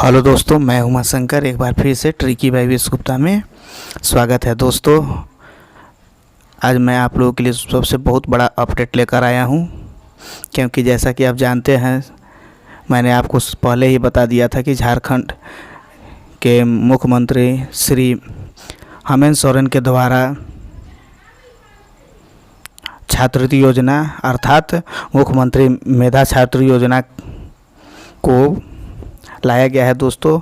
Hello दोस्तों, मैं उमा शंकर एक बार फिर से ट्रिकी बाई विश गुप्ता में स्वागत है। दोस्तों, आज मैं आप लोगों के लिए सबसे बहुत बड़ा अपडेट लेकर आया हूं, क्योंकि जैसा कि आप जानते हैं, मैंने आपको पहले ही बता दिया था कि झारखंड के मुख्यमंत्री श्री हेमंत सोरेन के द्वारा छात्रवृत्ति योजना अर्थात मुख्यमंत्री मेधा छात्रवृत्ति योजना को लाया गया है। दोस्तों,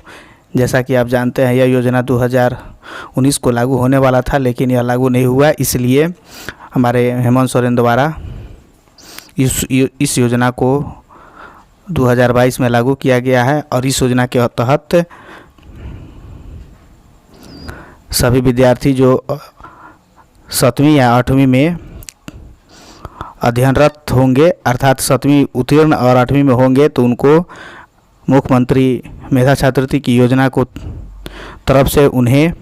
जैसा कि आप जानते हैं, यह योजना 2019 को लागू होने वाला था, लेकिन यह लागू नहीं हुआ। इसलिए हमारे हेमंत सोरेन द्वारा इस योजना को 2022 में लागू किया गया है। और इस योजना के तहत सभी विद्यार्थी जो 7वीं या 8वीं में अध्ययनरत होंगे, अर्थात 7वीं उत्तीर्ण और 8वीं में होंगे, तो उनको मुख्यमंत्री मेधा छात्रवृत्ति की योजना को तरफ से उन्हें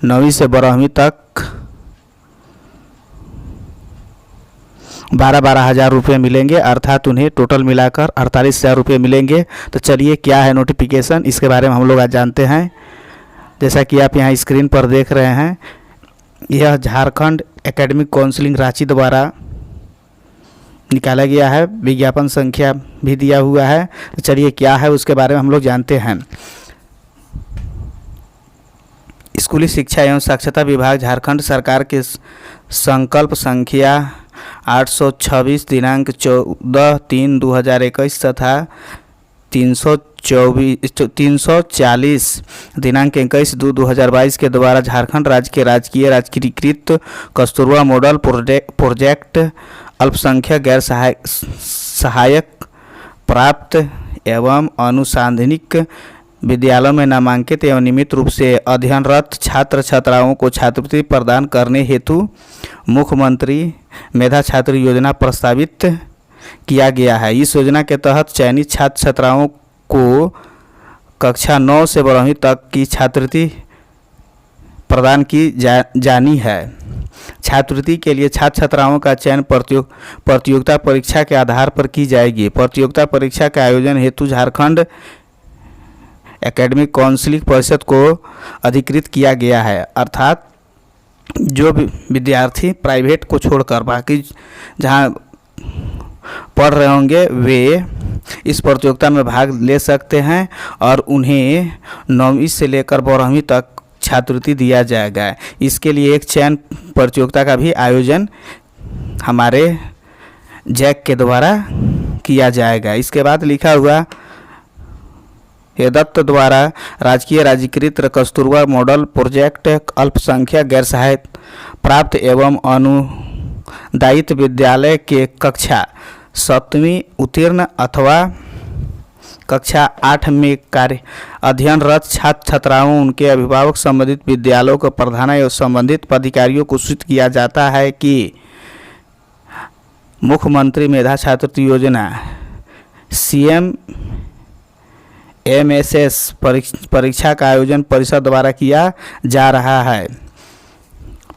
9वीं से 12वीं तक 12 हज़ार रुपये मिलेंगे, अर्थात उन्हें टोटल मिलाकर 48,000 रुपये मिलेंगे। तो चलिए, क्या है नोटिफिकेशन, इसके बारे में हम लोग आज जानते हैं। जैसा कि आप यहाँ स्क्रीन पर देख रहे हैं, यह झारखंड एकेडमिक काउंसिलिंग रांची द्वारा निकाला गया है। विज्ञापन संख्या भी दिया हुआ है। तो चलिए, क्या है उसके बारे में हम लोग जानते हैं। स्कूली शिक्षा एवं साक्षरता विभाग झारखंड सरकार के संकल्प संख्या 826 दिनांक 14/3/2021 तथा 340 दिनांक 21/2/2022 के द्वारा झारखंड राज्य के राजकीयकृत कस्तूरबा मॉडल प्रोजेक्ट अल्पसंख्यक गैर सहायक प्राप्त एवं अनुसंधानिक विद्यालयों में नामांकित एवं नियमित रूप से अध्ययनरत छात्र छात्राओं को छात्रवृत्ति प्रदान करने हेतु मुख्यमंत्री मेधा छात्रवृत्ति योजना प्रस्तावित किया गया है। इस योजना के तहत चयनित छात्र छात्राओं को कक्षा 9 से 12वीं तक की छात्रवृत्ति प्रदान की जानी है। छात्रवृत्ति के लिए छात्र छात्राओं का चयन प्रतियोगिता परीक्षा के आधार पर की जाएगी। प्रतियोगिता परीक्षा के आयोजन हेतु झारखंड एकेडमिक काउंसिलिंग परिषद को अधिकृत किया गया है, अर्थात जो विद्यार्थी प्राइवेट को छोड़कर बाकी जहां पढ़ रहे होंगे वे इस प्रतियोगिता में भाग ले सकते हैं और उन्हें 9वीं से लेकर 12वीं तक छात्रवृत्ति दिया जाएगा। इसके लिए एक चयन प्रतियोगिता का भी आयोजन हमारे जैक के द्वारा किया जाएगा। इसके बाद लिखा हुआ दत्त द्वारा राजकीयकृत कस्तूरबा मॉडल प्रोजेक्ट अल्पसंख्यक गैर सहायक प्राप्त एवं अनुदायित विद्यालय के कक्षा 7वीं उत्तीर्ण अथवा कक्षा 8 में कार्य अध्ययनरत छात्र छात्राओं उनके अभिभावक संबंधित विद्यालयों को प्रधान एवं संबंधित अधिकारियों को सूचित किया जाता है कि मुख्यमंत्री मेधा छात्रवृत्ति योजना CMMSS परीक्षा का आयोजन परिषद द्वारा किया जा रहा है।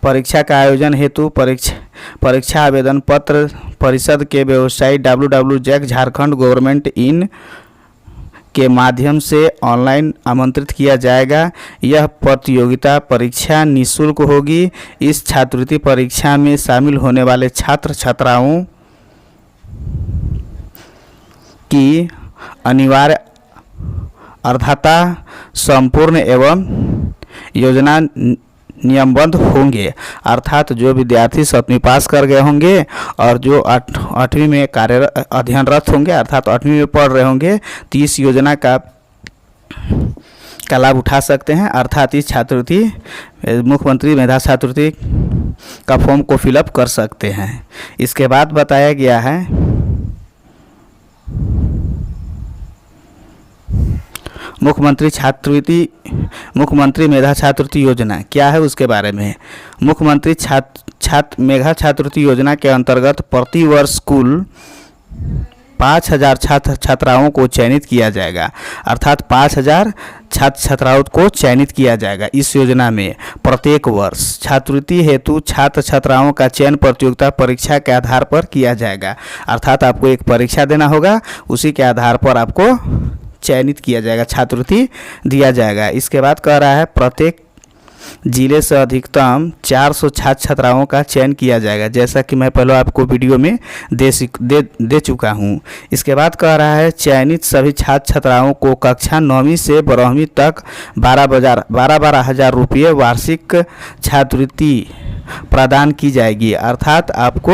परीक्षा का आयोजन हेतु परीक्षा आवेदन पत्र परिषद के वेबसाइट www.jharkhandgovernment.in के माध्यम से ऑनलाइन आमंत्रित किया जाएगा। यह प्रतियोगिता परीक्षा निःशुल्क होगी। इस छात्रवृत्ति परीक्षा में शामिल होने वाले छात्र छात्राओं की अनिवार्य अर्हता संपूर्ण एवं योजना नियमबद्ध होंगे, अर्थात जो विद्यार्थी 7वीं पास कर गए होंगे और जो 8वीं में अध्ययनरत होंगे, अर्थात 8वीं में पढ़ रहे होंगे, तो इस योजना का लाभ उठा सकते हैं। अर्थात इस छात्रवृत्ति मुख्यमंत्री मेधा छात्रवृत्ति का फॉर्म को फिलअप कर सकते हैं। इसके बाद बताया गया है मुख्यमंत्री मेधा छात्रवृत्ति योजना क्या है उसके बारे में। मुख्यमंत्री मेधा छात्रवृत्ति योजना के अंतर्गत प्रति वर्ष कुल 5,000 छात्र छात्राओं को चयनित किया जाएगा, अर्थात 5,000 छात्र छात्राओं को चयनित किया जाएगा। इस योजना में प्रत्येक वर्ष छात्रवृत्ति हेतु छात्र छात्राओं का चयन प्रतियोगिता परीक्षा के आधार पर किया जाएगा, अर्थात आपको एक परीक्षा देना होगा, उसी के आधार पर आपको चयनित किया जाएगा, छात्रवृत्ति दिया जाएगा। इसके बाद कह रहा है प्रत्येक जिले से अधिकतम 400 छात्र छात्राओं का चयन किया जाएगा, जैसा कि मैं पहले आपको वीडियो में दे चुका हूं। इसके बाद कह रहा है चयनित सभी छात्र छात्राओं को कक्षा 9वीं से 12वीं तक 12 हज़ार रुपये वार्षिक छात्रवृत्ति प्रदान की जाएगी, अर्थात आपको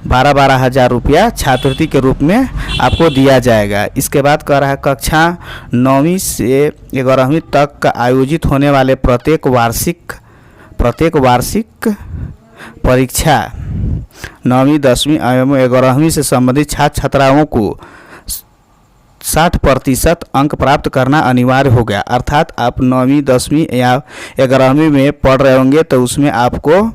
12 हज़ार रुपया छात्रवृत्ति के रूप में आपको दिया जाएगा। इसके बाद कह रहा है कक्षा 9वीं से 11वीं तक का आयोजित होने वाले प्रत्येक वार्षिक परीक्षा 9वीं 10वीं एवं 11वीं से संबंधित छात्र छात्राओं को 60% अंक प्राप्त करना अनिवार्य हो गया, अर्थात आप 9वीं 10वीं या 11वीं में पढ़ रहे होंगे तो उसमें आपको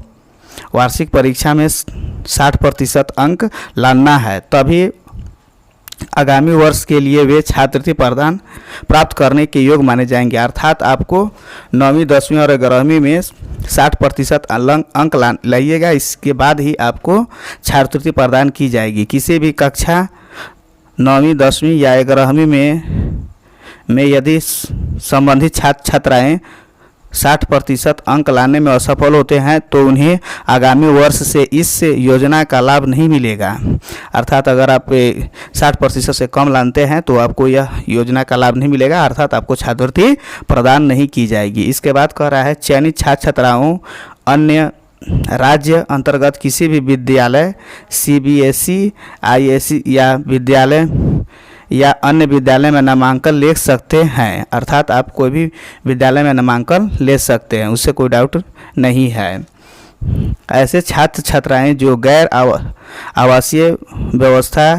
वार्षिक परीक्षा में 60% अंक लाना है, तभी आगामी वर्ष के लिए वे छात्रवृत्ति प्रदान प्राप्त करने के योग्य माने जाएंगे। अर्थात आपको 9वीं 10वीं और 11वीं में 60% अंक लाइएगा, इसके बाद ही आपको छात्रवृत्ति प्रदान की जाएगी। किसी भी कक्षा 9वीं 10वीं या 11वीं में यदि संबंधित छात्र छात्राएँ 60% अंक लाने में असफल होते हैं तो उन्हें आगामी वर्ष से इस योजना का लाभ नहीं मिलेगा। अर्थात अगर आप 60% से कम लाते हैं तो आपको यह योजना का लाभ नहीं मिलेगा, अर्थात आपको छात्रवृत्ति प्रदान नहीं की जाएगी। इसके बाद कह रहा है चयनित छात्र छात्राओं अन्य राज्य अंतर्गत किसी भी विद्यालय CBSE ISC या अन्य विद्यालय में नामांकन ले सकते हैं, अर्थात आप कोई भी विद्यालय में नामांकन ले सकते हैं, उससे कोई डाउट नहीं है। ऐसे छात्र छात्राएं जो गैर आवासीय व्यवस्था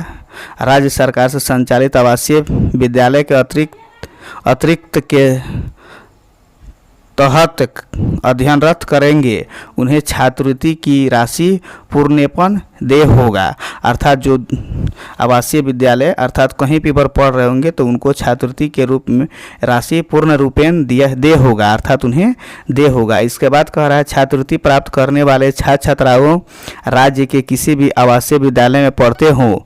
राज्य सरकार से संचालित आवासीय विद्यालय के अतिरिक्त के तहत अध्ययनरत करेंगे उन्हें छात्रवृत्ति की राशि पूर्णपण देय होगा, अर्थात जो आवासीय विद्यालय अर्थात कहीं भी पर पढ़ रहे होंगे तो उनको छात्रवृत्ति के रूप में राशि पूर्ण रूपेण देय होगा, अर्थात उन्हें देय होगा। इसके बाद कह रहा है छात्रवृत्ति प्राप्त करने वाले छात्र छात्राओं राज्य के किसी भी आवासीय विद्यालय में पढ़ते हों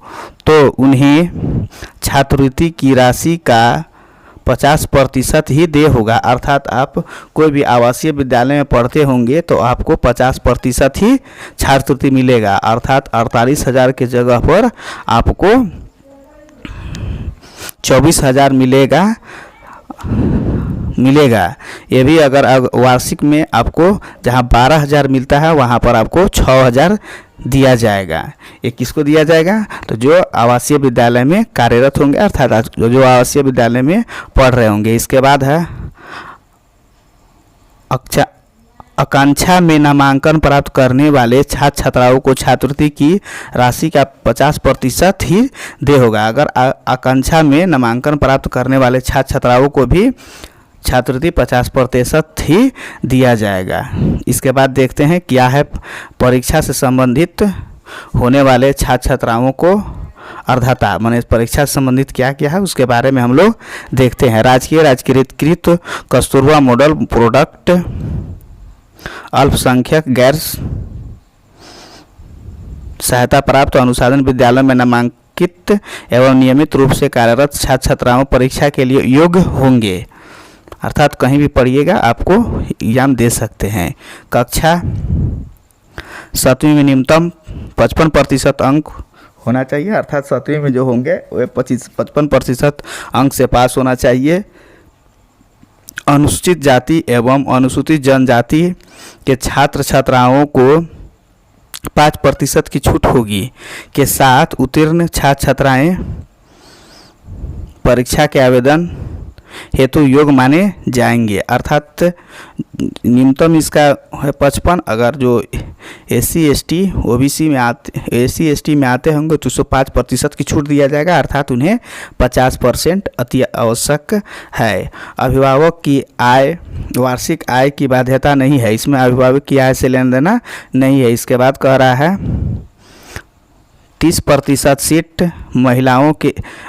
तो उन्हें छात्रवृत्ति की राशि का 50% ही देय होगा, अर्थात आप कोई भी आवासीय विद्यालय में पढ़ते होंगे तो आपको 50% ही छात्रवृत्ति मिलेगा, अर्थात 48,000 के जगह पर आपको 24,000 मिलेगा। ये भी अगर वार्षिक में आपको जहां 12,000 मिलता है वहां पर आपको 6,000 दिया जाएगा। ये किसको दिया जाएगा? तो जो आवासीय विद्यालय में कार्यरत होंगे, अर्थात जो आवासीय विद्यालय में पढ़ रहे होंगे। इसके बाद है आकांक्षा में नामांकन प्राप्त करने वाले छात्र छात्राओं को छात्रवृत्ति की राशि का 50% ही देय होगा। अगर आकांक्षा में नामांकन प्राप्त करने वाले छात्र छात्राओं को भी छात्रवृत्ति 50% ही दिया जाएगा। इसके बाद देखते हैं क्या है परीक्षा से संबंधित होने वाले छात्र छात्राओं को अर्हता, माने परीक्षा से संबंधित क्या क्या है उसके बारे में हम लोग देखते हैं। राजकीयकृत कस्तूरबा मॉडल प्रोडक्ट अल्पसंख्यक गैर सहायता प्राप्त अनुसाधन विद्यालय में नामांकित एवं नियमित रूप से कार्यरत छात्र छात्राओं परीक्षा के लिए योग्य होंगे, अर्थात कहीं भी पढ़िएगा आपको एग्जाम दे सकते हैं। कक्षा 7वीं में न्यूनतम 55% अंक होना चाहिए, अर्थात 7वीं में जो होंगे वे 55% अंक से पास होना चाहिए। अनुसूचित जाति एवं अनुसूचित जनजाति के छात्र छात्राओं को 5% की छूट होगी के साथ उत्तीर्ण छात्र छात्राएं परीक्षा के आवेदन हेतु योग्य माने जाएंगे, अर्थात न्यूनतम इसका है 55। अगर जो SC ST OBC में SC ST में आते होंगे तो 5% की छूट दिया जाएगा, अर्थात उन्हें 50% अति आवश्यक है। अभिभावक की आय वार्षिक आय की बाध्यता नहीं है, इसमें अभिभावक की आय से लेना देना नहीं है। इसके बाद कह रहा है 30% सीट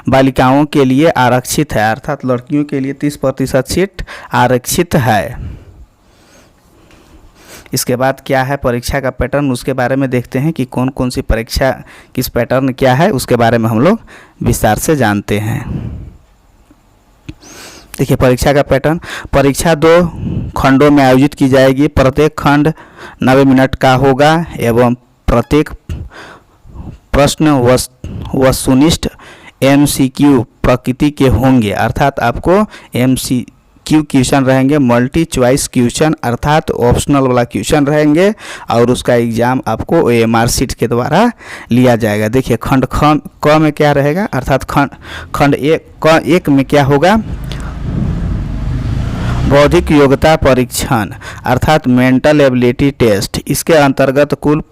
बालिकाओं के लिए आरक्षित है, अर्थात लड़कियों के लिए 30% सीट आरक्षित है। इसके बाद क्या है परीक्षा का पैटर्न, उसके बारे में देखते हैं कि कौन कौन सी परीक्षा किस पैटर्न क्या है उसके बारे में हम लोग विस्तार से जानते हैं। देखिए परीक्षा का पैटर्न, परीक्षा 2 खंडों में आयोजित की जाएगी। प्रत्येक खंड 90 मिनट का होगा एवं प्रत्येक प्रश्न वस्तुनिष्ठ MCQ प्रकृति के होंगे, अर्थात आपको MCQ क्वेश्चन रहेंगे, मल्टी चॉइस क्वेश्चन अर्थात ऑप्शनल वाला क्वेश्चन रहेंगे और उसका एग्जाम आपको OMR शीट के द्वारा लिया जाएगा। देखिए खंड क में क्या रहेगा, अर्थात खंड एक में क्या होगा, बौद्धिक योग्यता परीक्षण अर्थात मेंटल एबिलिटी टेस्ट। इसके अंतर्गत कुल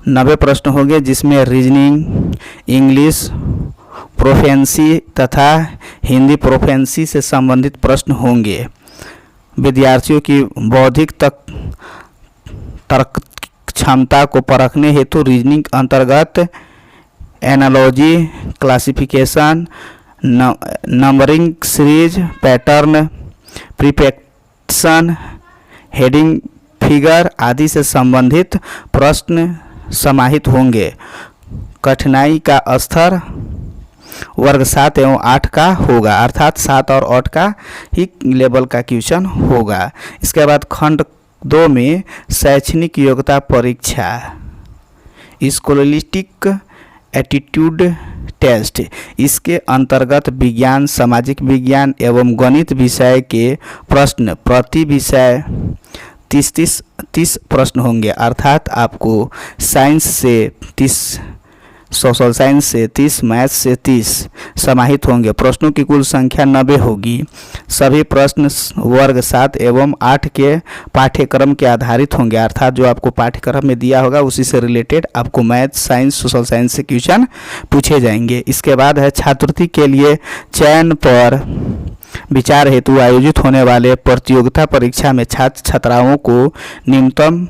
90 प्रश्न होंगे, जिसमें रीजनिंग, इंग्लिश प्रोफेंसी तथा हिंदी प्रोफेंसी से संबंधित प्रश्न होंगे। विद्यार्थियों की बौद्धिक तर्क क्षमता को परखने हेतु रीजनिंग अंतर्गत analogy, classification, numbering series, pattern, प्रीपेक्शन, हेडिंग, फिगर आदि से संबंधित प्रश्न समाहित होंगे। कठिनाई का स्तर वर्ग 7 एवं 8 का होगा, अर्थात 7 और 8 का ही लेवल का क्वेश्चन होगा। इसके बाद खंड 2 में शैक्षणिक योग्यता परीक्षा, स्कॉलस्टिक एप्टीट्यूड टेस्ट। इसके अंतर्गत विज्ञान, सामाजिक विज्ञान एवं गणित विषय के प्रश्न प्रति विषय 30 प्रश्न होंगे, अर्थात आपको साइंस से 30, सोशल साइंस से 30, मैथ्स से 30 समाहित होंगे। प्रश्नों की कुल संख्या 90 होगी। सभी प्रश्न वर्ग 7 एवं 8 के पाठ्यक्रम के आधारित होंगे, अर्थात जो आपको पाठ्यक्रम में दिया होगा उसी से रिलेटेड आपको मैथ्स, साइंस, सोशल साइंस से क्वेश्चन पूछे जाएंगे। इसके बाद है छात्रवृत्ति के लिए चयन पर विचार हेतु आयोजित होने वाले प्रतियोगिता परीक्षा में छात्र छात्राओं को न्यूनतम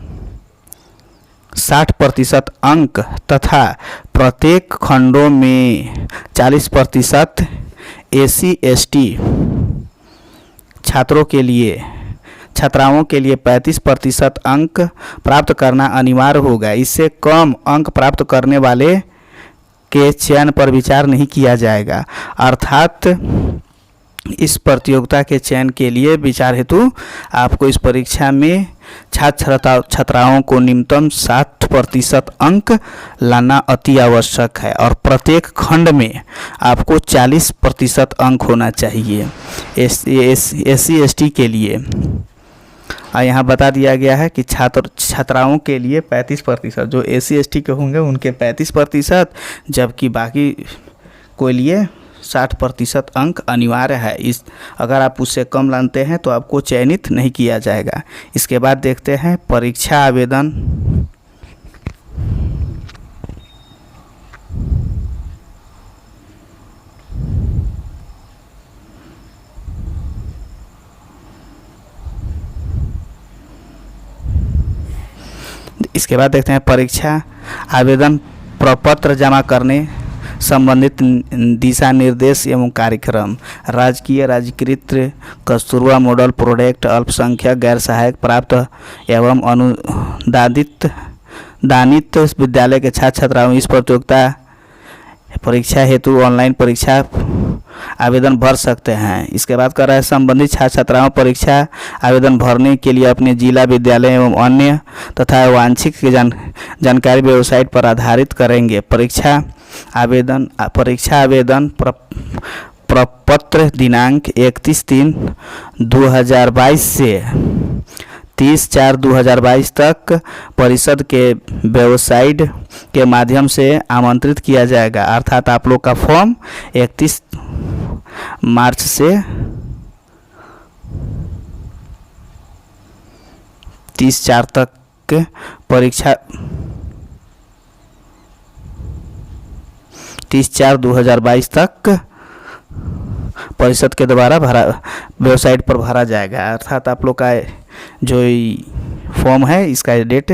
60% अंक तथा प्रत्येक खंडों में 40% SC/ST छात्राओं के लिए 35% अंक प्राप्त करना अनिवार्य होगा। इससे कम अंक प्राप्त करने वाले के चयन पर विचार नहीं किया जाएगा, अर्थात इस प्रतियोगिता के चयन के लिए विचार हेतु आपको इस परीक्षा में छात्र छात्राओं को न्यूनतम 60% अंक लाना अति आवश्यक है और प्रत्येक खंड में आपको 40% अंक होना चाहिए SC/ST के लिए। और यहाँ बता दिया गया है कि छात्राओं के लिए 35%, जो SC/ST के होंगे उनके 35%, जबकि बाकी को लिए 60% अंक अनिवार्य है। अगर आप उससे कम लाते हैं तो आपको चयनित नहीं किया जाएगा। इसके बाद देखते हैं परीक्षा आवेदन। इसके बाद देखते हैं परीक्षा आवेदन प्रपत्र जमा करने संबंधित दिशा निर्देश एवं कार्यक्रम। राजकीय राजकीकृत कस्तूरबा मॉडल प्रोजेक्ट अल्पसंख्यक गैर सहायक प्राप्त एवं दानित विद्यालय के छात्र छात्राओं इस प्रतियोगिता परीक्षा हेतु ऑनलाइन परीक्षा आवेदन भर सकते हैं। इसके बाद कर रहा है संबंधित छात्र छात्राओं परीक्षा आवेदन भरने के लिए अपने जिला विद्यालय एवं अन्य तथा वांछित की जानकारी वेबसाइट पर आधारित करेंगे। परीक्षा आवेदन प्रपत्र दिनांक 31/3/2022 से 30/4/2022 तक परिषद के वेबसाइट के माध्यम से आमंत्रित किया जाएगा, अर्थात आप लोग का फॉर्म 31 मार्च से 30/4 तक परीक्षा 30/4/2022 तक परिषद के द्वारा वेबसाइट पर भरा जाएगा, अर्थात आप लोग का जो फॉर्म है इसका डेट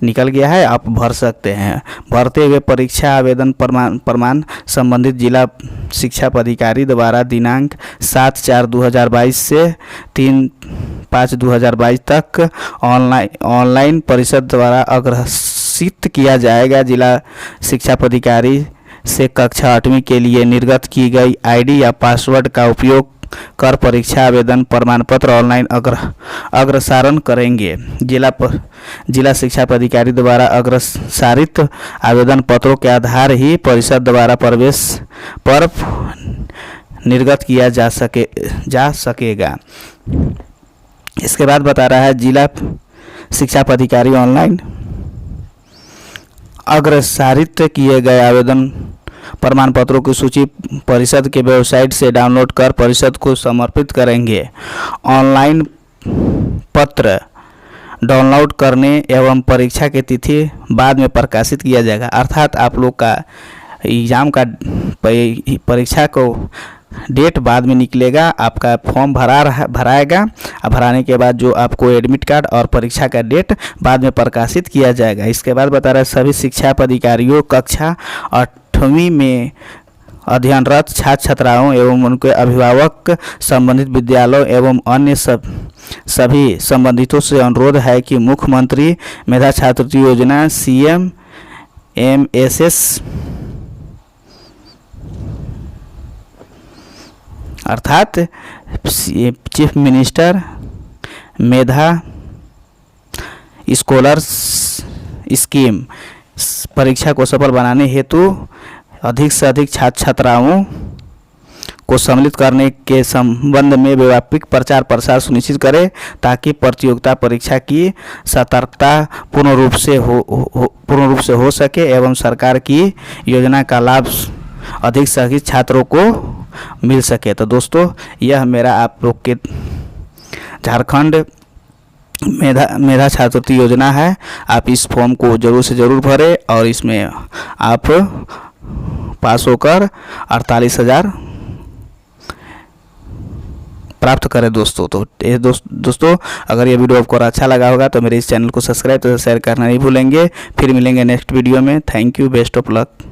निकल गया है, आप भर सकते हैं। भरते हुए परीक्षा आवेदन प्रमाण संबंधित जिला शिक्षा पदाधिकारी द्वारा दिनांक 7/4/2022 से 3/5/2022 तक ऑनलाइन परिषद द्वारा अग्रसित किया जाएगा। जिला शिक्षा पदाधिकारी से कक्षा 8वीं के लिए निर्गत की गई ID या पासवर्ड का उपयोग कर परीक्षा आवेदन प्रमाण पत्र ऑनलाइन अग्रसारण करेंगे। जिला शिक्षा पदाधिकारी द्वारा अग्रसारित आवेदन पत्रों के आधार ही परिषद द्वारा प्रवेश पर निर्गत किया जा सकेगा। इसके बाद बता रहा है जिला शिक्षा पदाधिकारी ऑनलाइन अग्रसारित किए गए आवेदन प्रमाण पत्रों की सूची परिषद के वेबसाइट से डाउनलोड कर परिषद को समर्पित करेंगे। ऑनलाइन पत्र डाउनलोड करने एवं परीक्षा की तिथि बाद में प्रकाशित किया जाएगा। अर्थात आप लोग का एग्ज़ाम का परीक्षा को डेट बाद में निकलेगा, आपका फॉर्म भराएगा और भराने के बाद जो आपको एडमिट कार्ड और परीक्षा का डेट बाद में प्रकाशित किया जाएगा। इसके बाद बता रहा है सभी शिक्षा पदाधिकारियों कक्षा 8वीं में अध्ययनरत छात्र छात्राओं एवं उनके अभिभावक संबंधित विद्यालयों एवं अन्य सभी संबंधितों से अनुरोध है कि मुख्यमंत्री मेधा छात्रवृत्ति योजना CMMSS अर्थात चीफ मिनिस्टर मेधा स्कॉलर्स स्कीम परीक्षा को सफल बनाने हेतु अधिक से अधिक छात्र छात्राओं को सम्मिलित करने के संबंध में व्यापक प्रचार प्रसार सुनिश्चित करें ताकि प्रतियोगिता परीक्षा की सतर्कता पूर्ण रूप से हो सके एवं सरकार की योजना का लाभ अधिक से अधिक छात्रों को मिल सके। तो दोस्तों यह मेरा आप लोग के झारखंड मेधा छात्रवृत्ति योजना है। आप इस फॉर्म को ज़रूर से ज़रूर भरें और इसमें आप पास होकर 48,000 प्राप्त करें दोस्तों। तो दोस्तों अगर ये वीडियो आपको अच्छा लगा होगा तो मेरे इस चैनल को सब्सक्राइब तो शेयर करना नहीं भूलेंगे। फिर मिलेंगे नेक्स्ट वीडियो में। Thank you, best of luck.